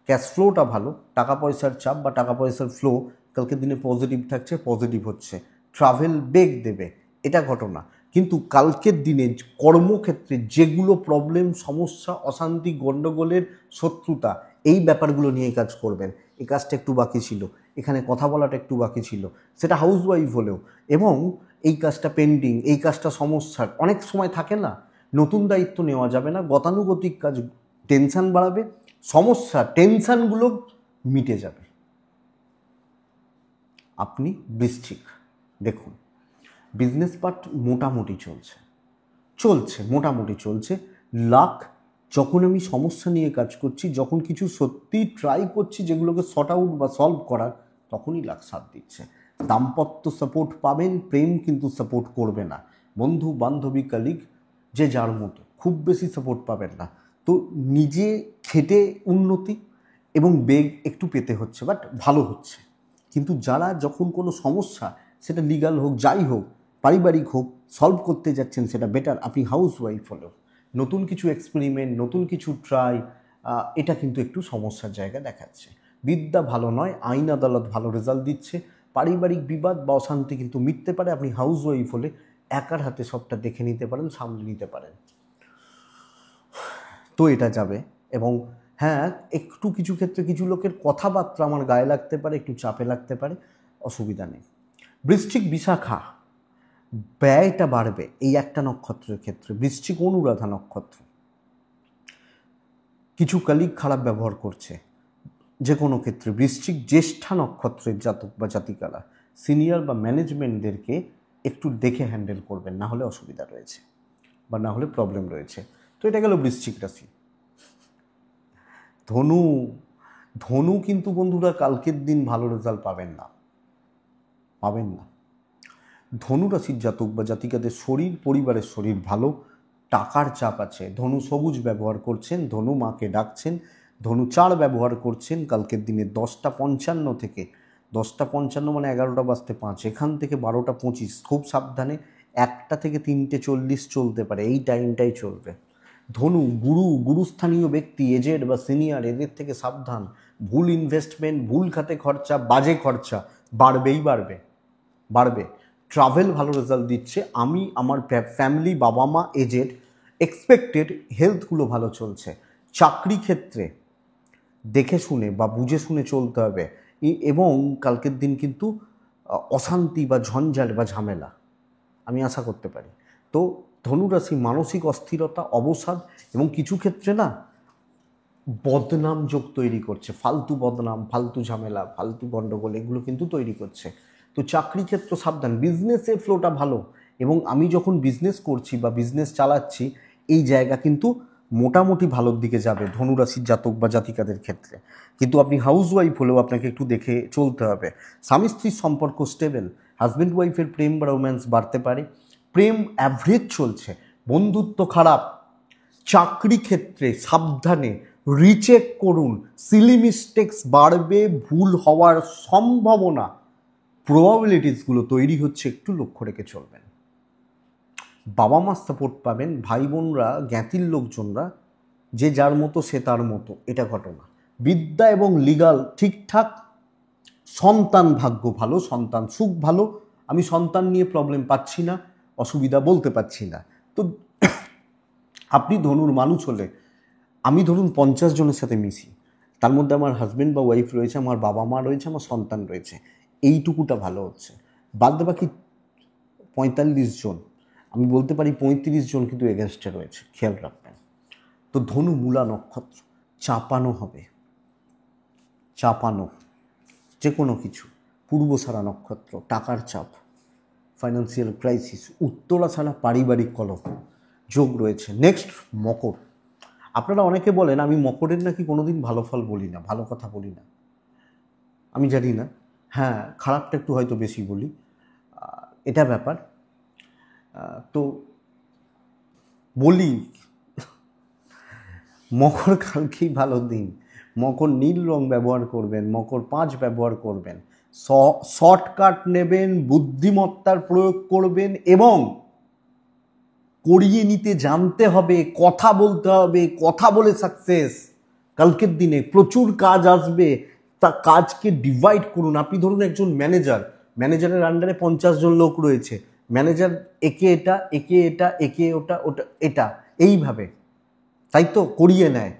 ক্যাশ ফ্লোটা ভালো, টাকা পয়সার চাপ বা টাকা পয়সার ফ্লো কালকের দিনে পজিটিভ থাকছে, পজিটিভ হচ্ছে। ট্রাভেল বেগ দেবে, এটা ঘটনা। কিন্তু কালকের দিনে কর্মক্ষেত্রে যেগুলো প্রবলেম, সমস্যা, অশান্তি, গণ্ডগোলের, শত্রুতা, এই ব্যাপারগুলো নিয়ে কাজ করবেন। এই কাজটা একটু বাকি ছিল, এখানে কথা বলাটা একটু বাকি ছিল, সেটা হাউসওয়াইফ হলেও। এবং এই কাজটা পেন্ডিং, এই কাজটা সমস্যার, অনেক সময় থাকে না, নতুন দায়িত্ব নেওয়া যাবে না, গতানুগতিক কাজ টেনশান বাড়াবে, সমস্যা টেনশানগুলো মিটে যাবে। আপনি বৃশ্চিক, দেখুন বিজনেস পার্ট মোটামুটি চলছে। লাক, যখন আমি সমস্যা নিয়ে কাজ করছি, যখন কিছু সত্যি ট্রাই করছি যেগুলোকে শর্ট আউট বা সলভ করার, তখনই লাক সাথ দিচ্ছে। দাম্পত্য সাপোর্ট পাবেন, প্রেম কিন্তু সাপোর্ট করবে না। বন্ধু বান্ধবী কালিগ যে যার মতো, খুব বেশি সাপোর্ট পাবেন না। তো নিজে খেটে উন্নতি এবং বেগ একটু পেতে হচ্ছে, বাট ভালো হচ্ছে। কিন্তু যারা যখন কোনো সমস্যা, সেটা লিগাল হোক, যাই হোক, পারিবারিক হোক, সলভ করতে যাচ্ছেন, সেটা বেটার। আপনি হাউস ওয়াইফ হলেও নতুন কিছু এক্সপেরিমেন্ট, নতুন কিছু ট্রাই, এটা কিন্তু একটু সমস্যার জায়গা দেখাচ্ছে। বিদ্যা ভালো নয়, আইন আদালত ভালো রেজাল্ট দিচ্ছে। পারিবারিক বিবাদ বা অশান্তি কিন্তু মিটতে পারে। আপনি হাউস ওয়াইফ হলে একার হাতে সবটা দেখে নিতে পারেন, সামলে নিতে পারেন। তো এটা যাবে। এবং হ্যাঁ, একটু কিছু ক্ষেত্রে কিছু লোকের কথাবার্তা আমার গায়ে লাগতে পারে, একটু চাপে লাগতে পারে, অসুবিধা নেই। বৃশ্চিক বিশাখা, ব্যয়টা বাড়বে এই একটা নক্ষত্রের ক্ষেত্রে। বৃশ্চিক অনুরাধা নক্ষত্র, কিছু কালিগ খারাপ ব্যবহার করছে যে কোনো ক্ষেত্রে। বৃশ্চিক জ্যেষ্ঠা নক্ষত্রের জাতক বা জাতিকারা সিনিয়র বা ম্যানেজমেন্টদেরকে একটু দেখে হ্যান্ডেল করবেন, না হলে অসুবিধা রয়েছে বা না হলে প্রবলেম রয়েছে। তো এটা গেল বৃশ্চিক রাশি। ধনু কিন্তু বন্ধুরা কালকের দিন ভালো রেজাল্ট পাবেন না। ধনু রাশির জাতক বা জাতিকাদের শরীর, পরিবারের শরীর ভালো, টাকার চাপ আছে। ধনু সবুজ ব্যবহার করছেন, ধনু মাকে ডাকছেন, ধনু 4 ব্যবহার করছেন। কালকের দিনে 10:55 থেকে 10:55 মানে 11:05, এখান থেকে 12:25 খুব সাবধানে। 1টা থেকে 3:40 চলতে পারে, এই টাইমটাই চলবে। ধনু গুরুস্থানীয় ব্যক্তি, এজেড বা সিনিয়র, এদের থেকে সাবধান। ভুল ইনভেস্টমেন্ট, ভুল খাতে খরচা, বাজে খরচা বাড়বে। ট্রাভেল ভালো রেজাল্ট দিচ্ছে। আমার ফ্যামিলি, বাবা মা, এজেড, এক্সপেক্টেড হেলথগুলো ভালো চলছে। চাকরি ক্ষেত্রে দেখে শুনে বা বুঝে শুনে চলতে হবে। এবং কালকের দিন কিন্তু অশান্তি বা ঝঞ্ঝাট বা ঝামেলা আমি আশা করতে পারি। তো ধনুরাশি মানসিক অস্থিরতা, অবসাদ এবং কিছু ক্ষেত্রে না বদনাম যোগ তৈরি করছে। ফালতু বদনাম, ফালতু ঝামেলা, ফালতু গণ্ডগোল, এগুলো কিন্তু তৈরি করছে। তো চাকরি ক্ষেত্র সাবধান। বিজনেসের ফ্লোটা ভালো, এবং আমি যখন বিজনেস করছি বা বিজনেস চালাচ্ছি, এই জায়গা কিন্তু মোটামুটি ভালোর দিকে যাবে ধনুরাশির জাতক বা জাতিকাদের ক্ষেত্রে। কিন্তু আপনি হাউস ওয়াইফ হলেও আপনাকে একটু দেখে চলতে হবে। স্বামী স্ত্রীর সম্পর্ক স্টেবল, হাজব্যান্ড ওয়াইফের প্রেম বা রোম্যান্স বাড়তে পারে। প্রেম অ্যাভারেজ চলছে, বন্ধুত্ব খারাপ। চাকরি ক্ষেত্রে সাবধানে, রিচেক করুন, সিলি মিস্টেক্স বাড়বে, ভুল হওয়ার সম্ভাবনা, প্রবাবিলিটিসগুলো তৈরি হচ্ছে, একটু লক্ষ্য রেখে চলবেন। বাবা মার সাপোর্ট পাবেন, ভাই বোনরা, জ্ঞাতির লোকজনরা, যে যার মতো সে তার মতো, এটা ঘটনা। বিদ্যা এবং লিগাল ঠিকঠাক। সন্তান ভাগ্য ভালো, সন্তান সুখ ভালো। আমি সন্তান নিয়ে প্রবলেম পাচ্ছি না, অসুবিধা বলতে পারছি না। তো আপনি ধনুর মানুষ হলে, আমি ধরুন 50 জনের সাথে মিশি, তার মধ্যে আমার হাজব্যান্ড বা ওয়াইফ রয়েছে, আমার বাবা মা রয়েছে, আমার সন্তান রয়েছে, এইটুকুটা ভালো হচ্ছে। বাদ বাকি 45 জন, আমি বলতে পারি 35 জন কিন্তু এগেনস্টে রয়েছে, খেয়াল রাখবেন। তো ধনু মূলা নক্ষত্র চাপানো হবে, চাপানো, যে কোনো কিছু, পূর্বসারা নক্ষত্র, টাকার চাপ, ফাইন্যান্সিয়াল ক্রাইসিস, উত্তরাছাড়া পারিবারিক কলহ যোগ রয়েছে। নেক্সট মকর। আপনারা অনেকে বলেন আমি মকরের নাকি কোনোদিন ভালো ফল বলি না, ভালো কথা বলি না, আমি জানি না, হ্যাঁ খারাপটা একটু হয়তো বেশি বলি, এটা ব্যাপার। তো বলি মকর কালকেই ভালো দিন, মকর নীল রং ব্যবহার করবেন, মকর 5 ব্যবহার করবেন, শর্টকাট নেবেন, বুদ্ধিমত্তার প্রয়োগ করবেন এবং করিয়ে নিতে জানতে হবে, কথা বলতে হবে, কথা বলে সাকসেস। কালকের দিনে প্রচুর কাজ আসবে, তা কাজকে ডিভাইড করুন। আপনি ধরুন একজন ম্যানেজার, ম্যানেজারের আন্ডারে 50 জন লোক রয়েছে, ম্যানেজার একে এটা, একে এটা, একে ওটা, ওটা এটা, এইভাবে তাই তো করিয়ে নেয়,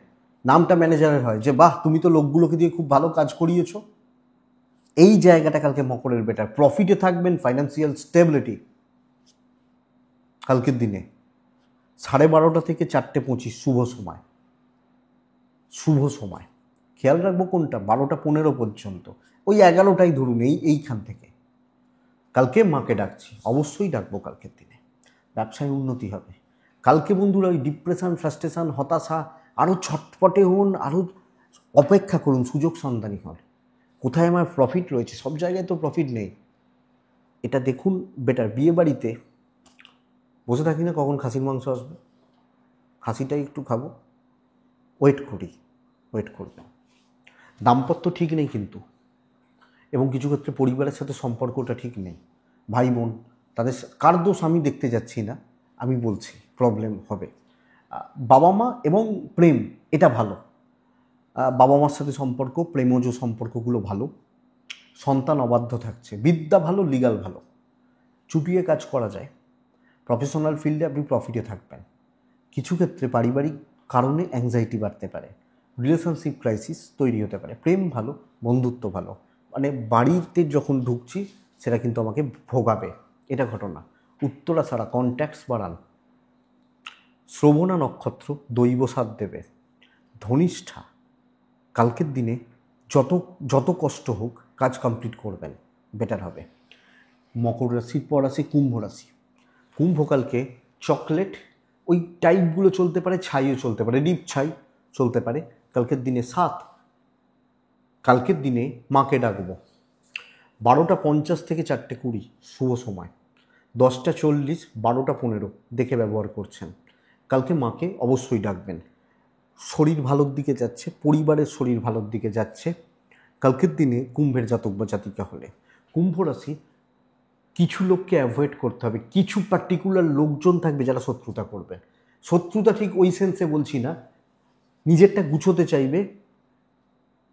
নামটা ম্যানেজারের হয়, যে বাহ তুমি তো লোকগুলোকে দিয়ে খুব ভালো কাজ করিয়েছো। এই জায়গাটা কালকে মকরের বেটার, প্রফিটে থাকবেন, ফাইন্যান্সিয়াল স্টেবিলিটি। কালকের দিনে 12:30 থেকে 4:25 শুভ সময়, শুভ সময় খেয়াল রাখবো কোনটা, 12:15 পর্যন্ত, ওই 11টাই ধরুন, এইখান থেকে কালকে মাকে ডাকছি, অবশ্যই ডাকবো কালকের দিনে, ব্যবসায় উন্নতি হবে। কালকে বন্ধুরা ওই ডিপ্রেশন, ফ্রাস্ট্রেশন, হতাশা, আরও ছটপটে হন, আরও অপেক্ষা করুন, সুযোগ সন্ধানী হন, কোথায় আমার প্রফিট রয়েছে, সব জায়গায় তো প্রফিট নেই, এটা দেখুন বেটার। বিয়ে বাড়িতে বসে থাকি না কখন খাসির মাংস আসবে, খাসিটাই একটু খাবো, ওয়েট করি, ওয়েট করবে। দাম্পত্য ঠিক নেই কিন্তু, এবং কিছু ক্ষেত্রে পরিবারের সাথে সম্পর্কটা ঠিক নেই, ভাই বোন, তাদের কার দোষ আমি দেখতে যাচ্ছি না, আমি বলছি প্রবলেম হবে। বাবা মা এবং প্রেম, এটা ভালো, বাবা মার সাথে সম্পর্ক, প্রেমজ সম্পর্কগুলো ভালো, সন্তান অবাধ্য থাকছে, বিদ্যা ভালো, লিগাল ভালো, চুটিয়ে কাজ করা যায়, প্রফেশনাল ফিল্ডে আপনি প্রফিটে থাকবেন। কিছু ক্ষেত্রে পারিবারিক কারণে অ্যাংজাইটি বাড়তে পারে, রিলেশনশিপ ক্রাইসিস তৈরি হতে পারে। প্রেম ভালো, বন্ধুত্ব ভালো, মানে বাড়িতে যখন ঢুকছি সেটা কিন্তু আমাকে ভোগাবে, এটা ঘটনা। উত্তরাছাড়া কন্ট্যাক্টস বাড়ান, শ্রবণা নক্ষত্র দৈব সাথ দেবে। ধনিষ্ঠা, কালকের দিনে যত কষ্ট হোক কাজ কমপ্লিট করবেন, বেটার হবে। মকর রাশির পর আসে কুম্ভ রাশি। কুম্ভ কালকে চকলেট ওই টাইপগুলো চলতে পারে, ছাইও চলতে পারে, ডিপ ছাই চলতে পারে। কালকের দিনে 7, কালকের দিনে মাকে ডাকবো, 12:50 থেকে 4:20 শুভ সময়, 10:40, 12:15 দেখে ব্যবহার করছেন। কালকে মাকে অবশ্যই ডাকবেন। শরীর ভালোর দিকে যাচ্ছে, পরিবারের শরীর ভালোর দিকে যাচ্ছে কালকের দিনে কুম্ভের জাতক বা জাতিকা হলে। কুম্ভ রাশি, কিছু লোককে অ্যাভয়েড করতে হবে, কিছু পার্টিকুলার লোকজন থাকবে যারা শত্রুতা করবে। শত্রুতা ঠিক ওই সেন্সে বলছি না, নিজেরটা গুছোতে চাইবে,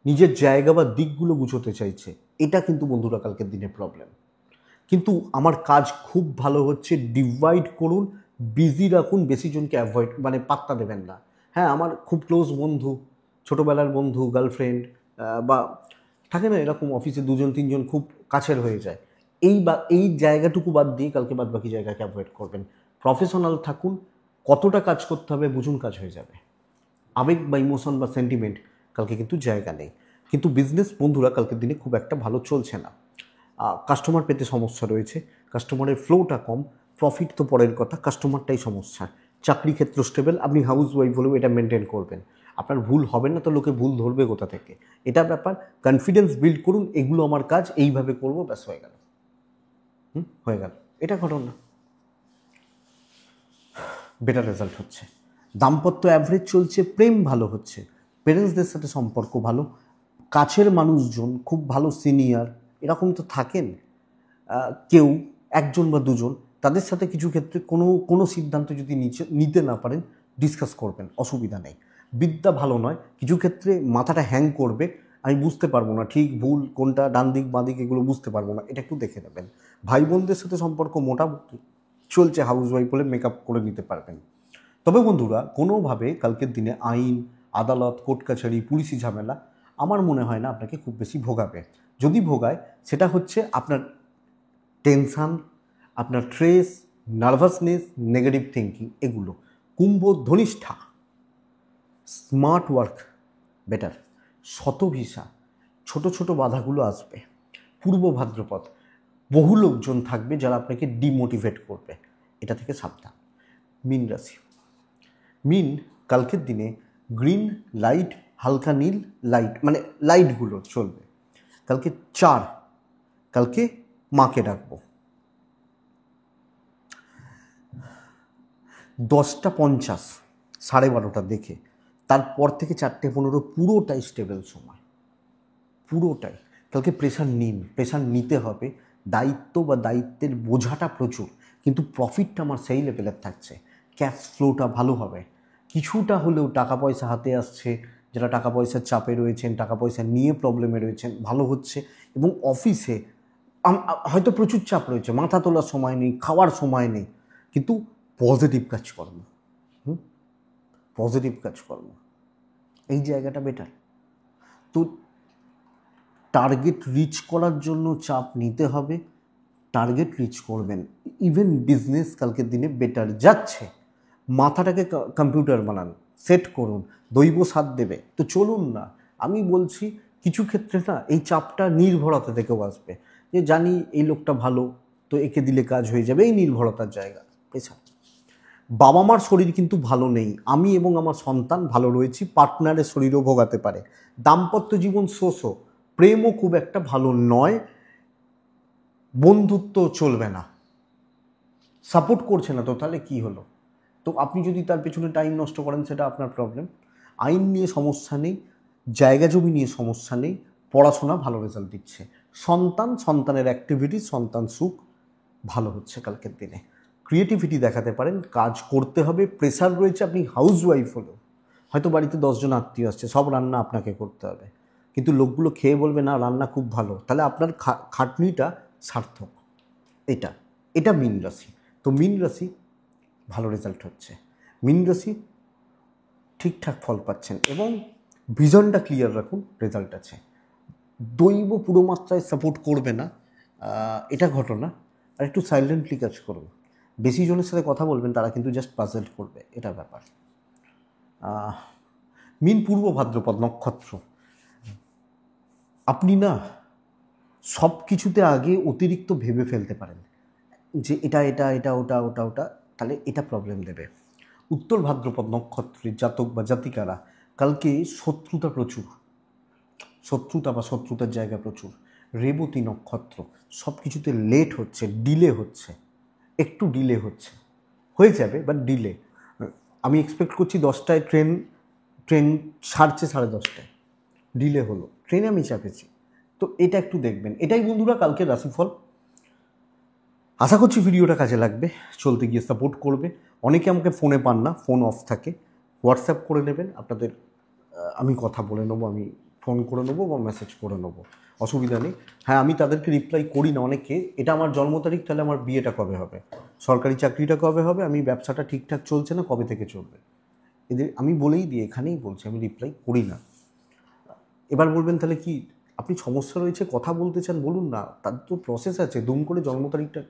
নিজের জায়গা বা দিকগুলো গুছোতে চাইছে, এটা কিন্তু বন্ধুরা কালকের দিনে প্রবলেম। কিন্তু আমার কাজ খুব ভালো হচ্ছে, ডিভাইড করুন, বিজি রাখুন, বেশি জনকে অ্যাভয়েড মানে পাত্তা দেবেন না। হ্যাঁ আমার খুব ক্লোজ বন্ধু, ছোটোবেলার বন্ধু, গার্লফ্রেন্ড বা থাকে না এরকম, অফিসে 2-3 জন খুব কাছের হয়ে যায়, এই জায়গাটুকু বাদ দিয়ে কালকে বাদ বাকি জায়গাকে অ্যাভয়েড করবেন। প্রফেশনাল থাকুন, কতটা কাজ করতে হবে বুঝুন, কাজ হয়ে যাবে। আবেগ বা ইমোশন বা সেন্টিমেন্ট কালকে কিন্তু জায়গা নেই। কিন্তু বিজনেস বন্ধুরা কালকের দিনে খুব একটা ভালো চলছে না, কাস্টমার পেতে সমস্যা রয়েছে, কাস্টমারের ফ্লোটা কম, প্রফিট তো পরের কথা, কাস্টমারটাই সমস্যা। চাকরি ক্ষেত্র স্টেবল, আপনি হাউস ওয়াইফ হলেও এটা মেনটেন করবেন, আপনার ভুল হবে না তো লোকে ভুল ধরবে কোথা থেকে, এটা ব্যাপার। কনফিডেন্স বিল্ড করুন, এগুলো আমার কাজ, এইভাবে করবো, ব্যাস হয়ে গেল, হয়ে গেল, এটা ঘটনা, বেটার রেজাল্ট হচ্ছে। দাম্পত্য অ্যাভারেজ চলছে, প্রেম ভালো হচ্ছে, পেরেন্টসদের সাথে সম্পর্ক ভালো, কাছের মানুষজন খুব ভালো, সিনিয়র এরকম তো থাকেন, কেউ একজন বা দুজন, তাদের সাথে কিছু ক্ষেত্রে কোনো সিদ্ধান্ত যদি নিতে না পারেন ডিসকাস করবেন, অসুবিধা নেই। বিদ্যা ভালো নয়, কিছু ক্ষেত্রে মাথাটা হ্যাং করবে, আমি বুঝতে পারবো না ঠিক ভুল কোনটা, ডান দিক বাঁ দিক এগুলো বুঝতে পারবো না, এটা একটু দেখে নেবেন। ভাই বোনদের সাথে সম্পর্ক মোটামুটি চলছে, হাউস ওয়াইফ হলে মেকআপ করে নিতে পারবেন। তবে বন্ধুরা কোনোভাবে কালকের দিনে আইন, আদালত, কোর্ট কাছারি, পুলিশি ঝামেলা আমার মনে হয় না আপনাকে খুব বেশি ভোগাবে। যদি ভোগায় সেটা হচ্ছে আপনার টেনশান, আপনার স্ট্রেস, নার্ভাসনেস, নেগেটিভ থিঙ্কিং, এগুলো। কুম্ভ ধনিষ্ঠা, স্মার্ট ওয়ার্ক বেটার, শতভিসা, ছোট ছোট বাধাগুলো আসবে। পূর্ব ভাদ্রপদ বহু লোকজন থাকবে যারা আপনাকে ডিমোটিভেট করবে, এটা থেকে সাবধান। মীন রাশি, মীন কালকের দিনে গ্রিন লাইট, হালকা নীল লাইট, মানে লাইটগুলো চলবে। কালকে 4, কালকে মাকে ডাকবো। 10:50 12:30 দেখে, তারপর থেকে 4:15 পুরোটাই স্টেবল সময়, পুরোটাই। কালকে প্রেশার নিন, প্রেশার নিতে হবে। দায়িত্ব বা দায়িত্বের বোঝাটা প্রচুর, কিন্তু প্রফিটটা আমার সেই লেভেলের থাকছে, ক্যাশ ফ্লোটা ভালো হবে, কিছুটা হলেও টাকা পয়সা হাতে আসছে। যারা টাকা পয়সার চাপে রয়েছেন, টাকা পয়সা নিয়ে প্রবলেমে রয়েছেন, ভালো হচ্ছে। এবং অফিসে হয়তো প্রচুর চাপ রয়েছে, মাথা তোলার সময় নেই, খাওয়ার সময় নেই, কিন্তু পজিটিভ কাজকর্ম, পজিটিভ কাজকর্ম, এই জায়গাটা বেটার। তো টার্গেট রিচ করার জন্য চাপ নিতে হবে, টার্গেট রিচ করবেন। ইভেন বিজনেস কালকের দিনে বেটার যাচ্ছে। মাথাটাকে কম্পিউটার বানান, সেট করুন, দৈব সাথ দেবে। তো চলুন না, আমি বলছি কিছু ক্ষেত্রে না এই চাপটা নির্ভরতা থেকেও আসবে, যে জানি এই লোকটা ভালো, তো একে দিলে কাজ হয়ে যাবে, এই নির্ভরতার জায়গা। পেশা, বাবা মার শরীর কিন্তু ভালো নেই, আমি এবং আমার সন্তান ভালো রয়েছি, পার্টনারের শরীরও ভোগাতে পারে। দাম্পত্য জীবন শোষো, প্রেমও খুব একটা ভালো নয়, বন্ধুত্ব চলবে না, সাপোর্ট করছে না, তো তাহলে কি হলো? তো আপনি যদি তার পেছনে টাইম নষ্ট করেন, সেটা আপনার প্রবলেম। আইন নিয়ে সমস্যা নেই, জায়গা জমি নিয়ে সমস্যা নেই, পড়াশোনা ভালো রেজাল্ট দিচ্ছে, সন্তানের অ্যাক্টিভিটি, সন্তান সুখ ভালো হচ্ছে কালকের দিনে। ক্রিয়েটিভিটি দেখাতে পারেন, কাজ করতে হবে, প্রেশার রয়েছে। আপনি হাউস ওয়াইফ হলেও হয়তো বাড়িতে 10 জন আত্মীয় আসছে, সব রান্না আপনাকে করতে হবে, কিন্তু লোকগুলো খেয়ে বলবে না রান্না খুব ভালো, তাহলে আপনার খাটনিটা সার্থক। এটা এটা মীন রাশি। তো মীন রাশি ভালো রেজাল্ট হচ্ছে, মীন রাশি ঠিকঠাক ফল পাচ্ছেন, এবং ভিশনটা ক্লিয়ার রাখুন, রেজাল্ট আছে। দৈব পুরো মাত্রায় সাপোর্ট করবে না, এটা ঘটনা। আর একটু সাইলেন্টলি কাজ করুন, বেশি জনের সাথে কথা বলবেন, তারা কিন্তু জাস্ট পাজেল করবে, এটা ব্যাপার। মীন পূর্ব ভাদ্রপদ নক্ষত্র। আপনি না সব কিছুতে আগে অতিরিক্ত ভেবে ফেলতে পারেন, যে এটা এটা এটা ওটা ওটা ওটা, তাহলে এটা প্রবলেম দেবে। উত্তর ভাদ্রপদ নক্ষত্রের জাতক বা জাতিকারা কালকে শত্রুতা প্রচুর, শত্রুতা বা শত্রুতার জায়গা প্রচুর। রেবতী নক্ষত্র, সব কিছুতে লেট হচ্ছে, ডিলে হচ্ছে, একটু ডিলে হচ্ছে, হয়ে যাবে বাট ডিলে। আমি এক্সপেক্ট করছি 10টায় ট্রেন ছাড়ছে 10:30, ডিলে হলো, ট্রেনে আমি চাপেছি। তো এটা একটু দেখবেন। এটাই বন্ধুরা কালকের রাশিফল। আশা করছি ভিডিওটা কাজে লাগবে, চলতে গিয়ে সাপোর্ট করবে। অনেকে আমাকে ফোনে পান না, ফোন অফ থাকে, হোয়াটসঅ্যাপ করে নেবেন, আপনাদের আমি কথা বলে নেবো, আমি ফোন করে নেবো বা মেসেজ করে নেবো, অসুবিধা নেই। হ্যাঁ, আমি তাদেরকে রিপ্লাই করি না অনেকে, এটা আমার জন্ম তারিখ, তাহলে আমার বিয়েটা কবে হবে, সরকারি চাকরিটা কবে হবে, আমি ব্যবসাটা ঠিকঠাক চলছে না, কবে থেকে চলবে, এদের আমি বলেই দিই, এখানেই বলছি, আমি রিপ্লাই করি না। এবার বলবেন তাহলে কি আপনি সমস্যা রয়েছে, কথা বলতে চান, বলুন না, তার তো প্রসেস আছে, দুম করে জন্ম তারিখটা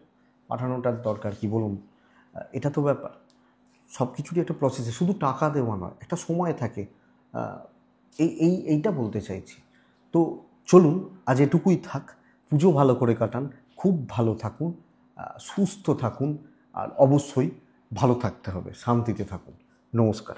পাঠানোটার দরকার কি বলুন? এটা তো ব্যাপার, সব কিছুরই একটা প্রসেসে, শুধু টাকা দেওয়া নয়, একটা সময় থাকে। এইটা বলতে চাইছি। তো চলুন, আজ এটুকুই থাক। পুজো ভালো করে কাটান, খুব ভালো থাকুন, সুস্থ থাকুন, আর অবশ্যই ভালো থাকতে হবে, শান্তিতে থাকুন। নমস্কার।